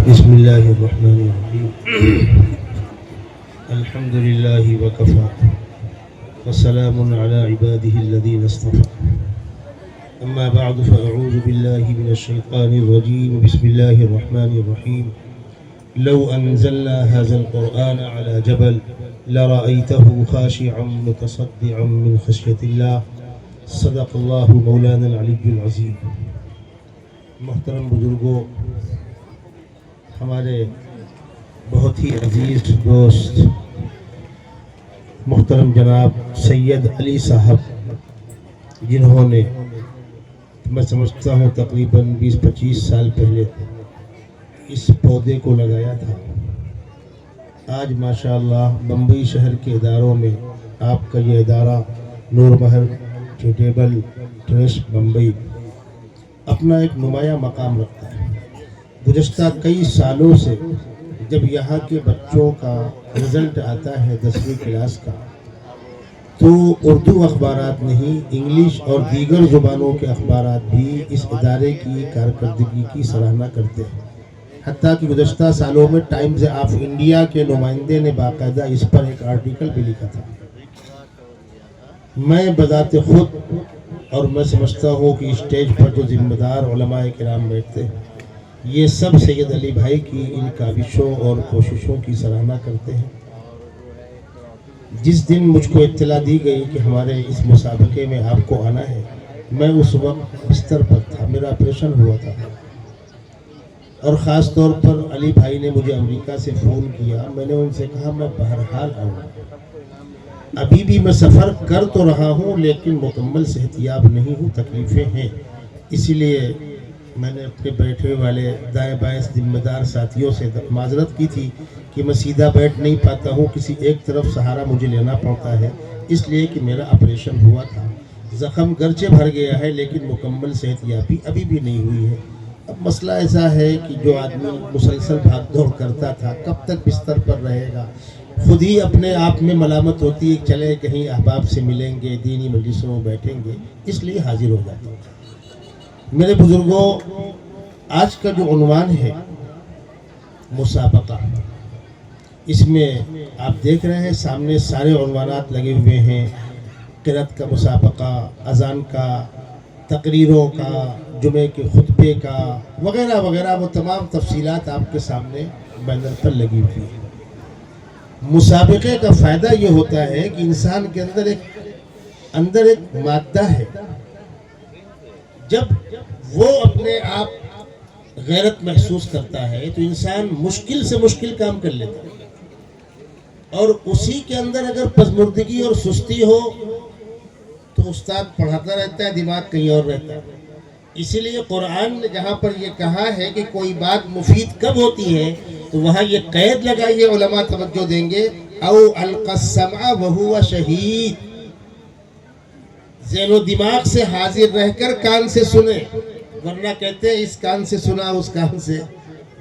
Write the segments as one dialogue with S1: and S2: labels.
S1: بسم الله الرحمن الرحيم. الحمد لله وكفى وسلام على عباده الذين اصطفى. أما بعد فأعوذ بالله من الشيطان الرجيم. بسم الله الرحمن الرحيم. لو أنزلنا هذا القرآن على جبل لرأيته خاشعا متصدعا من خشية الله. صدق الله مولانا العلي العظيم. محترم بزرگوں، ہمارے بہت ہی عزیز دوست محترم جناب سید علی صاحب، جنہوں نے میں سمجھتا ہوں تقریباً 20-25 سال پہلے اس پودے کو لگایا تھا، آج ماشاءاللہ بمبئی شہر کے اداروں میں آپ کا یہ ادارہ نور محر چیریٹیبل ٹرسٹ بمبئی اپنا ایک نمایاں مقام رکھتا ہے۔ گزشتہ کئی سالوں سے جب یہاں کے بچوں کا رزلٹ آتا ہے 10ویں کلاس کا، تو اردو اخبارات نہیں، انگلش اور دیگر زبانوں کے اخبارات بھی اس ادارے کی کارکردگی کی سراہنا کرتے ہیں۔ حتیٰ کہ گزشتہ سالوں میں ٹائمز آف انڈیا کے نمائندے نے باقاعدہ اس پر ایک آرٹیکل بھی لکھا تھا۔ میں بذات خود اور میں سمجھتا ہوں کہ اسٹیج پر جو ذمہ دار علماء کرام بیٹھتے ہیں، یہ سب سید علی بھائی کی ان کاوشوں اور کوششوں کی سراہنا کرتے ہیں۔ جس دن مجھ کو اطلاع دی گئی کہ ہمارے اس مسابقے میں آپ کو آنا ہے، میں اس وقت بستر پر تھا، میرا آپریشن ہوا تھا، اور خاص طور پر علی بھائی نے مجھے امریکہ سے فون کیا۔ میں نے ان سے کہا میں بہرحال آؤں گا، ابھی بھی میں سفر کر تو رہا ہوں لیکن مکمل صحتیاب نہیں ہوں، تکلیفیں ہیں، اسی لیے میں نے اپنے بیٹھے والے دائیں بائیں ذمہ دار ساتھیوں سے معذرت کی تھی کہ میں سیدھا بیٹھ نہیں پاتا ہوں، کسی ایک طرف سہارا مجھے لینا پڑتا ہے، اس لیے کہ میرا آپریشن ہوا تھا۔ زخم گرچہ بھر گیا ہے لیکن مکمل صحتیابی ابھی بھی نہیں ہوئی ہے۔ اب مسئلہ ایسا ہے کہ جو آدمی مسلسل بھاگ دوڑ کرتا تھا کب تک بستر پر رہے گا، خود ہی اپنے آپ میں ملامت ہوتی ہے، چلے کہیں احباب سے ملیں گے، دینی مجلسوں میں بیٹھیں گے، اس لیے حاضر ہو جاتے ہیں۔ میرے بزرگوں، آج کا جو عنوان ہے مسابقہ، اس میں آپ دیکھ رہے ہیں سامنے سارے عنوانات لگے ہوئے ہیں، قرأت کا مسابقہ، اذان کا، تقریروں کا، جمعے کے خطبے کا وغیرہ وغیرہ، وہ تمام تفصیلات آپ کے سامنے بینر پر لگی ہوئی ہیں۔ مسابقے کا فائدہ یہ ہوتا ہے کہ انسان کے اندر ایک مادہ ہے، جب وہ اپنے آپ غیرت محسوس کرتا ہے تو انسان مشکل سے مشکل کام کر لیتا ہے، اور اسی کے اندر اگر پژمردگی اور سستی ہو تو استاد پڑھاتا رہتا ہے، دماغ کہیں اور رہتا ہے۔ اسی لیے قرآن نے جہاں پر یہ کہا ہے کہ کوئی بات مفید کب ہوتی ہے تو وہاں یہ قید لگائیے، علماء توجہ دیں گے، او القى السمع وهو شہید، ذہن و دماغ سے حاضر رہ کر کان سے سنیں، ورنہ کہتے ہیں اس کان سے سنا اس کان سے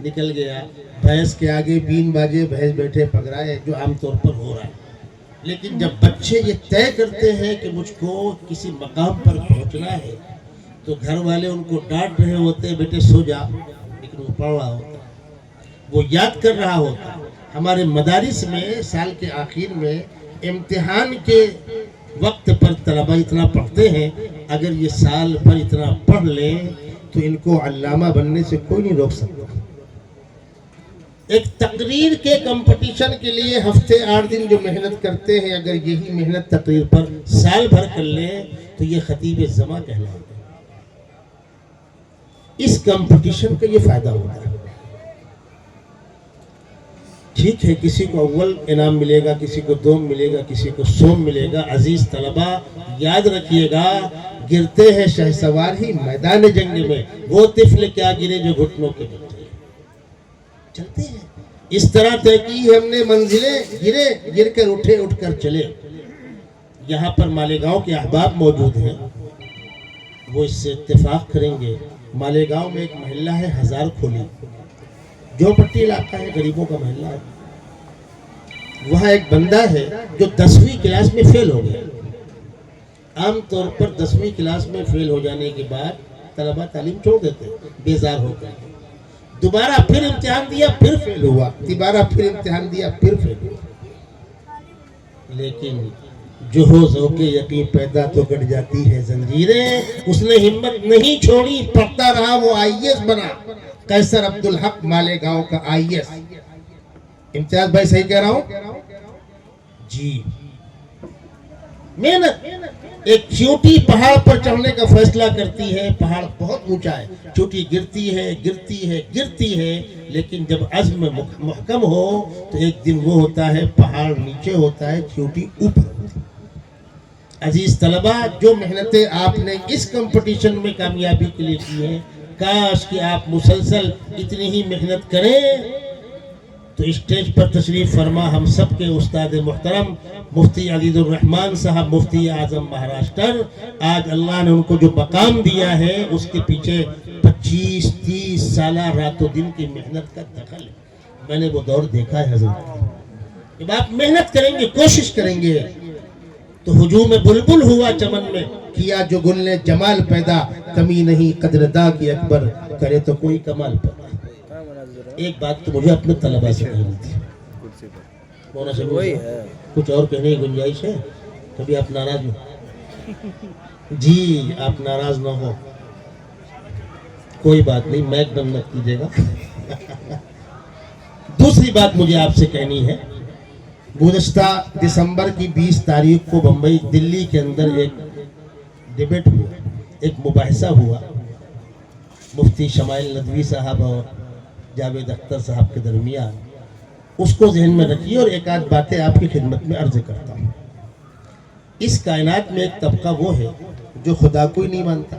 S1: نکل گیا۔ بھینس کے آگے بین باجے بھینس بیٹھے پگرائے، جو عام طور پر ہو رہا ہے۔ لیکن جب بچے یہ طے کرتے ہیں کہ مجھ کو کسی مقام پر پہنچنا ہے تو گھر والے ان کو ڈانٹ رہے ہوتے ہیں، بیٹے سو جا، لیکن وہ پڑھ رہا ہوتا ہے، وہ یاد کر رہا ہوتا ہے۔ ہمارے مدارس میں سال کے آخر میں امتحان کے وقت پر طلبہ اتنا پڑھتے ہیں، اگر یہ سال بھر اتنا پڑھ لیں تو ان کو علامہ بننے سے کوئی نہیں روک سکتا۔ ایک تقریر کے کمپٹیشن کے لیے ہفتے 8 دن جو محنت کرتے ہیں، اگر یہی محنت تقریر پر سال بھر کر لیں تو یہ خطیب زماں کہلائے گا۔ اس کمپٹیشن کا یہ فائدہ ہوتا ہے۔ ٹھیک ہے، کسی کو اول انعام ملے گا، کسی کو دوم ملے گا، کسی کو سوم ملے گا۔ عزیز طلبہ، یاد رکھیے گا، گرتے ہیں شہسوار ہی میدان جنگ میں، وہ طفل کیا گرے جو گھٹنوں کے بل چلتے ہیں۔ اس طرح طے کی ہم نے منزلیں، گرے گر کر اٹھے، اٹھ کر چلے۔ یہاں پر مالیگاؤں کے احباب موجود ہیں، وہ اس سے اتفاق کریں گے۔ مالیگاؤں میں ایک محلہ ہے ہزار کھولی، جو پٹی علاقہ ہے، غریبوں کا محلہ ہے۔ وہاں ایک بندہ ہے جو 10ویں کلاس میں فیل ہو گیا۔ عام طور پر 10ویں کلاس میں فیل ہو جانے کے بعد طلبہ تعلیم چھوڑ دیتے ہیں بیزار ہو کر۔ دوبارہ پھر امتحان دیا پھر فیل ہوا، دوبارہ پھر امتحان دیا پھر فیل ہوا، لیکن جو ہو ذوق یقین پیدا تو کٹ جاتی ہے زنجیریں، اس نے ہمت نہیں چھوڑی، پڑھتا رہا، وہ IAS بنا، قیصر عبدالحق مالیگاؤں کا IAS۔ امتیاز بھائی صحیح کہہ رہا ہوں جی؟ محنت، ایک چیونٹی پہاڑ پر چڑھنے کا فیصلہ کرتی ہے، پہاڑ بہت اونچا ہے، چیونٹی گرتی ہے گرتی ہے گرتی ہے، لیکن جب عزم محکم ہو تو ایک دن وہ ہوتا ہے پہاڑ نیچے ہوتا ہے، چیونٹی اوپر ہوتی ہے۔ عزیز طلبہ، جو محنتیں آپ نے اس کمپٹیشن میں کامیابی کے لیے کی ہیں، کاش کہ آپ مسلسل اتنی ہی محنت کریں تو اسٹیج پر تشریف فرما ہم سب کے استاد محترم مفتی عزیز الرحمان صاحب، مفتی اعظم مہاراشٹر، آج اللہ نے ان کو جو مقام دیا ہے اس کے پیچھے 25-30 سالہ رات و دن کی محنت کا دخل ہے۔ میں نے وہ دور دیکھا ہے حضرت۔ جب آپ محنت کریں گے، کوشش کریں گے تو ہجوم بلبل ہوا چمن میں، کیا جو گل نے جمال پیدا، کمی نہیں قدرداں کی اکبر، کرے تو کوئی کمال پیدا۔ ایک بات تو مجھے اپنے طلبہ سے کہنی تھی، کچھ اور کہنے کی گنجائش ہے؟ کبھی آپ ناراض نہ جی، آپ ناراض نہ ہو، کوئی بات نہیں، میک بند مت کیجیے گا۔ دوسری بات مجھے آپ سے کہنی ہے، گزشتہ دسمبر کی 20 تاریخ کو بمبئی دلی کے اندر ایک ڈیبیٹ ہوا، ایک مباحثہ ہوا مفتی شمائل ندوی صاحب اور جاوید اختر صاحب کے درمیان۔ اس کو ذہن میں رکھیے اور ایک آدھ باتیں آپ کی خدمت میں عرض کرتا ہوں۔ اس کائنات میں ایک طبقہ وہ ہے جو خدا کو ہی نہیں مانتا،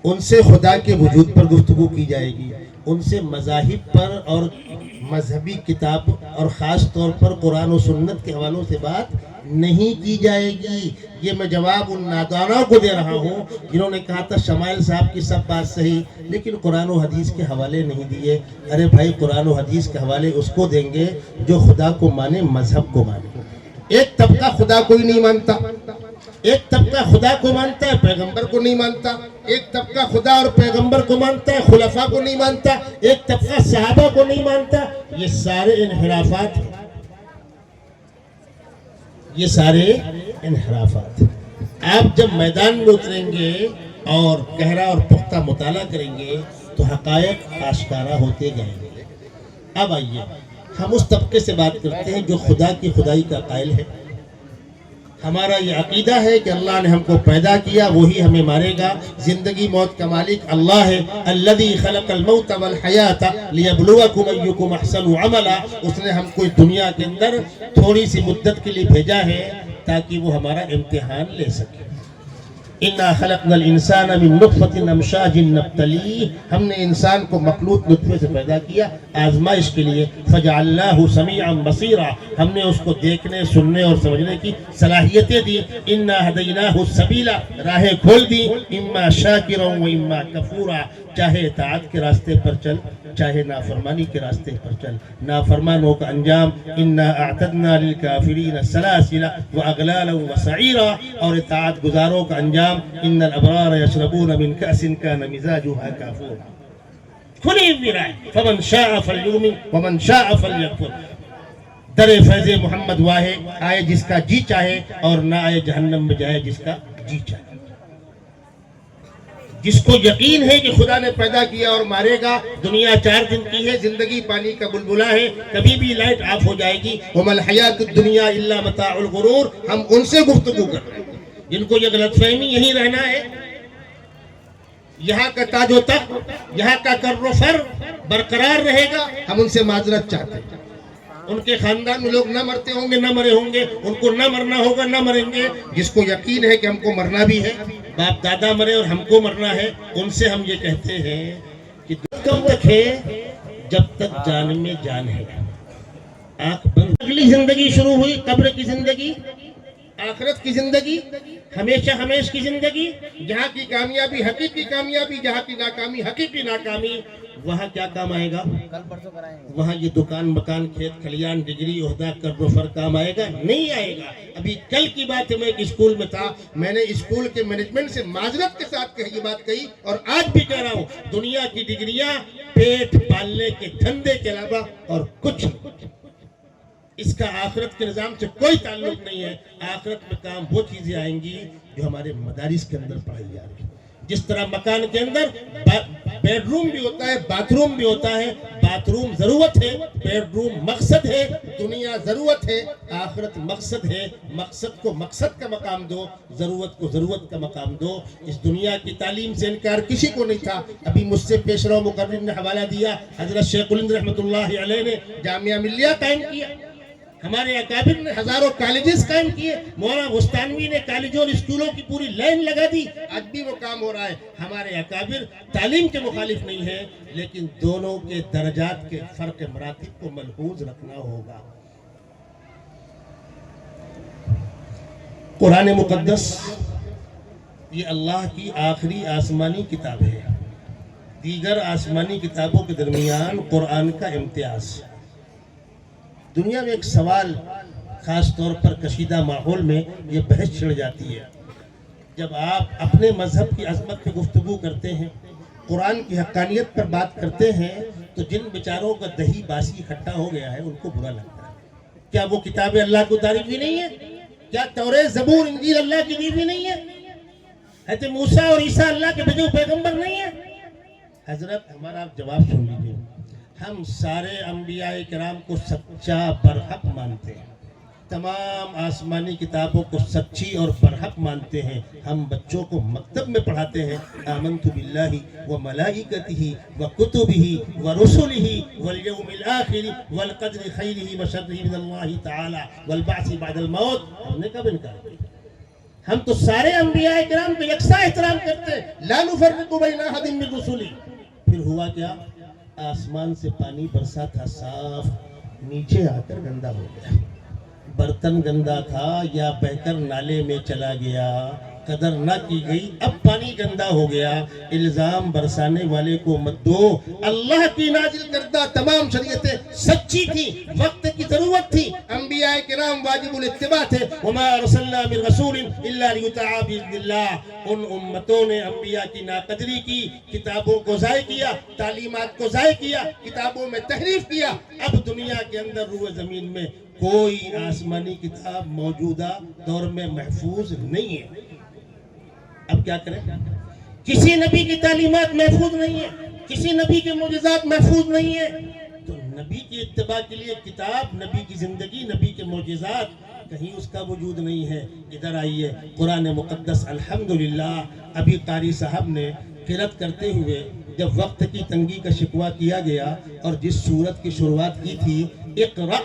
S1: ان سے خدا کے وجود پر گفتگو کی جائے گی، ان سے مذاہب پر اور مذہبی کتاب اور خاص طور پر قرآن و سنت کے حوالوں سے بات نہیں کی جائے گی۔ یہ میں جواب ان نادانوں کو دے رہا ہوں جنہوں نے کہا تھا شمائل صاحب کی سب بات صحیح لیکن قرآن و حدیث کے حوالے نہیں دیے۔ ارے بھائی، قرآن و حدیث کے حوالے اس کو دیں گے جو خدا کو مانے، مذہب کو مانے۔ ایک طبقہ خدا کو ہی نہیں مانتا، ایک طبقہ خدا کو مانتا ہے پیغمبر کو نہیں مانتا، ایک طبقہ خدا اور پیغمبر کو مانتا ہے خلفاء کو نہیں مانتا، ایک طبقہ صحابہ کو نہیں مانتا۔ یہ سارے انحرافات ہیں، یہ سارے انحرافات۔ آپ جب میدان میں اتریں گے اور گہرا اور پختہ مطالعہ کریں گے تو حقائق آشکارا ہوتے جائیں گے۔ اب آئیے ہم اس طبقے سے بات کرتے ہیں جو خدا کی خدائی کا قائل ہے۔ ہمارا یہ عقیدہ ہے کہ اللہ نے ہم کو پیدا کیا، وہی ہمیں مارے گا، زندگی موت کا مالک اللہ ہے۔ الذی خلق الموت والحیات لیبلوکم ایکم احسن عملا، اس نے ہم کو اس دنیا کے اندر تھوڑی سی مدت کے لیے بھیجا ہے تاکہ وہ ہمارا امتحان لے سکے۔ اِنَّا خَلَقْنَا الْإِنسَانَ مِن نُطْفَةٍ أَمْشَاجٍ نَبْتَلِيهِ، ہم نے انسان کو مخلوط نطفے سے پیدا کیا آزمائش کے لیے۔ فَجَعَلْنَاهُ سَمِيعًا بَصِيرًا، ہم نے اس کو دیکھنے، سننے اور سمجھنے کی صلاحیتیں دی۔ إِنَّا هَدَيْنَاهُ السَّبِيلَ، راہیں کھول دی، إِمَّا شَاكِرًا وَإِمَّا كَفُورًا، چاہے اطاعت کے راستے پر چل، چاہے نافرمانی کے راستے پر چل۔ نافرمانوں کا انجام إِنَّا أَعْتَدْنَا لِلْكَافِرِينَ سَلَاسِلَ وَأَغْلَالًا وَسَعِيرًا، اور اطاعت گزاروں کا انجام إِنَّ الْأَبْرَارَ يَشْرَبُونَ مِنْ كَأْسٍ كَانَ مِزَاجُهَا كَافُورًا۔ کھلی ہوئی رائے، فَمَنْ شَاءَ فَلْيُؤْمِنْ وَمَنْ شَاءَ فَلْيَكْفُرْ۔ در فیض محمد واہے، آئے جس کا جی چاہے اور نہ آئے جہنم میں جائے جس کا جی چاہے۔ جس کو یقین ہے کہ خدا نے پیدا کیا اور مارے گا، دنیا 4 دن کی ہے، زندگی پانی کا بلبلا ہے، کبھی بھی لائٹ آف ہو جائے گی۔ وَمَا الْحَيَاةُ الدُّنْيَا إِلَّا مَتَاعُ الْغُرُورِ، ہم ان سے گفتگو کر رہے ہیں جن کو یہ غلط فہمی یہیں رہنا ہے، یہاں کا تاج و تخت، یہاں کا کر و فر برقرار رہے گا، ہم ان سے معذرت چاہتے ہیں۔ ان کے خاندان میں لوگ نہ مرتے ہوں گے، نہ مرے ہوں گے، ان کو نہ مرنا ہوگا، نہ مریں گے۔ جس کو یقین ہے کہ ہم کو مرنا بھی ہے، باپ دادا مرے اور ہم کو مرنا ہے، ان سے ہم یہ کہتے ہیں کہ کب تک ہے؟ جب تک جان میں جان ہے۔ آنکھ بند، اگلی زندگی شروع ہوئی، قبر کی زندگی، آخرت کی زندگی، ہمیشہ ہمیش کی زندگی، جہاں کی کامیابی حقیقی کامیابی، جہاں کی ناکامی حقیقی ناکامی۔ وہاں کیا کام آئے گا؟ وہاں یہ دکان مکان کھیت کھلیان ڈگری عہدہ کر و فر کام آئے گا؟ نہیں آئے گا۔ ابھی کل کی بات ہے، میں ایک اسکول میں تھا، میں نے اسکول کے مینجمنٹ سے معذرت کے ساتھ یہ بات کہی اور آج بھی کہہ رہا ہوں، دنیا کی ڈگریاں پیٹ پالنے کے دھندے کے علاوہ اور کچھ نہیں۔ اس کا آخرت کے نظام سے کوئی تعلق نہیں ہے۔ آخرت میں کام وہ چیزیں آئیں گی جو ہمارے مدارس کے اندر پڑھائی جا رہی ہیں۔ جس طرح مکان کے اندر بیڈ روم بھی ہوتا ہے، باتھ روم بھی ہوتا ہے۔ باتھ روم ضرورت ہے، بیڈ روم مقصد ہے، دنیا ضرورت ہے، آخرت مقصد ہے۔ مقصد کو مقصد کا مقام دو، ضرورت کو ضرورت کا مقام دو۔ اس دنیا کی تعلیم سے انکار کسی کو نہیں تھا۔ ابھی مجھ سے پیش رو مقرر نے حوالہ دیا، حضرت شیخ الہند رحمۃ اللہ علیہ نے جامعہ ملیہ قائم کیا، ہمارے اکابر نے ہزاروں کالجز قائم کیے، مولانا بستانوی نے کالجوں اور اسکولوں کی پوری لائن لگا دی۔ آج بھی وہ کام ہو رہا ہے۔ ہمارے اکابر تعلیم کے مخالف نہیں ہیں، لیکن دونوں کے درجات کے فرق مراتب کو ملحوظ رکھنا ہوگا۔ قرآن مقدس یہ اللہ کی آخری آسمانی کتاب ہے۔ دیگر آسمانی کتابوں کے درمیان قرآن کا امتیاز۔ دنیا میں ایک سوال، خاص طور پر کشیدہ ماحول میں یہ بحث چھڑ جاتی ہے، جب آپ اپنے مذہب کی عظمت پہ گفتگو کرتے ہیں، قرآن کی حقانیت پر بات کرتے ہیں، تو جن بیچاروں کا دہی باسی اکٹھا ہو گیا ہے ان کو برا لگتا ہے۔ کیا وہ کتابیں اللہ کو تعریف بھی نہیں ہے؟ کیا توریت زبور انجیل اللہ کی دی بھی نہیں ہے؟ حضرت موسیٰ اور عیسیٰ اللہ کے بھیجے ہوئے پیغمبر نہیں ہیں؟ حضرت ہمارا آپ جواب سن لیجیے۔ ہم سارے انبیاء کرام کو سچا برحق مانتے ہیں، تمام آسمانی کتابوں کو سچی اور برحق مانتے ہیں۔ ہم بچوں کو مکتب میں پڑھاتے ہیں آمنت باللہ وملائکتہ وکتبہ ورسلہ والیوم الآخر والقدر خیرہ وشرہ من اللہ تعالی والبعث بعد الموت۔ ہم نے کب انکار کیا؟ ہم تو سارے انبیاء کرام کو یکساں احترام کرتے ہیں، لا نفرق بین احد من رسلہ۔ پھر ہوا کیا؟ آسمان سے پانی برسا تھا صاف، نیچے آ کر گندا ہو گیا۔ برتن گندا تھا یا بہہ کر نالے میں چلا گیا، قدر نہ کی گئی، اب پانی گندا ہو گیا۔ الزام برسانے والے کو مت دو۔ اللہ کی نازل کردہ تمام شریعتیں سچی تھی، وقت کی ضرورت تھی، انبیاء کرام واجب الاتباع تھے۔ وما ارسلنا من رسول الا لیطاع باذن اللہ۔ ان امتوں نے انبیاء کی ناقدری کی، کتابوں کو ضائع کیا، تعلیمات کو ضائع کیا، کتابوں میں تحریف کیا۔ اب دنیا کے اندر روئے زمین میں کوئی آسمانی کتاب موجودہ دور میں محفوظ نہیں ہے۔ اب کیا کریں؟ کسی نبی کی تعلیمات محفوظ نہیں ہے، کسی نبی کے معجزات محفوظ نہیں ہے، تو نبی کی اتباع کے لیے کتاب، نبی کی زندگی، نبی کے معجزات، کہیں اس کا وجود نہیں ہے۔ ادھر آئیے، قرآن مقدس الحمدللہ ابھی قاری صاحب نے قرأت کرتے ہوئے جب وقت کی تنگی کا شکوہ کیا گیا اور جس سورت کی شروعات کی تھی اقرأ،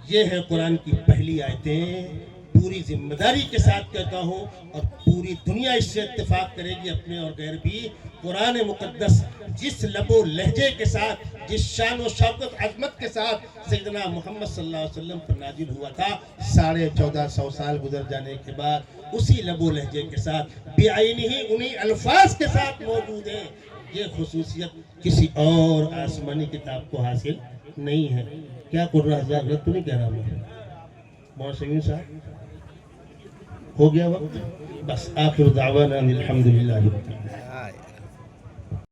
S1: یہ ہے قرآن کی پہلی آیتیں۔ پوری ذمہ داری کے ساتھ کہتا ہوں اور پوری دنیا اس سے اتفاق کرے گی، اپنے اور غیر بھی، قرآن مقدس جس لب و لہجے کے ساتھ، جس شان و شوکت عظمت کے ساتھ سیدنا محمد صلی اللہ علیہ وسلم پر نازل ہوا تھا، 1450 سال گزر جانے کے بعد اسی لب و لہجے کے ساتھ بعینہ انہی الفاظ کے ساتھ موجود ہے۔ یہ خصوصیت کسی اور آسمانی کتاب کو حاصل نہیں ہے۔ کیا قرآن حضرات غلط تو نہیں کہہ رہا میں؟ مولانا سمیر صاحب ہو گیا وقت، بس آخر دعوانا الحمدللہ۔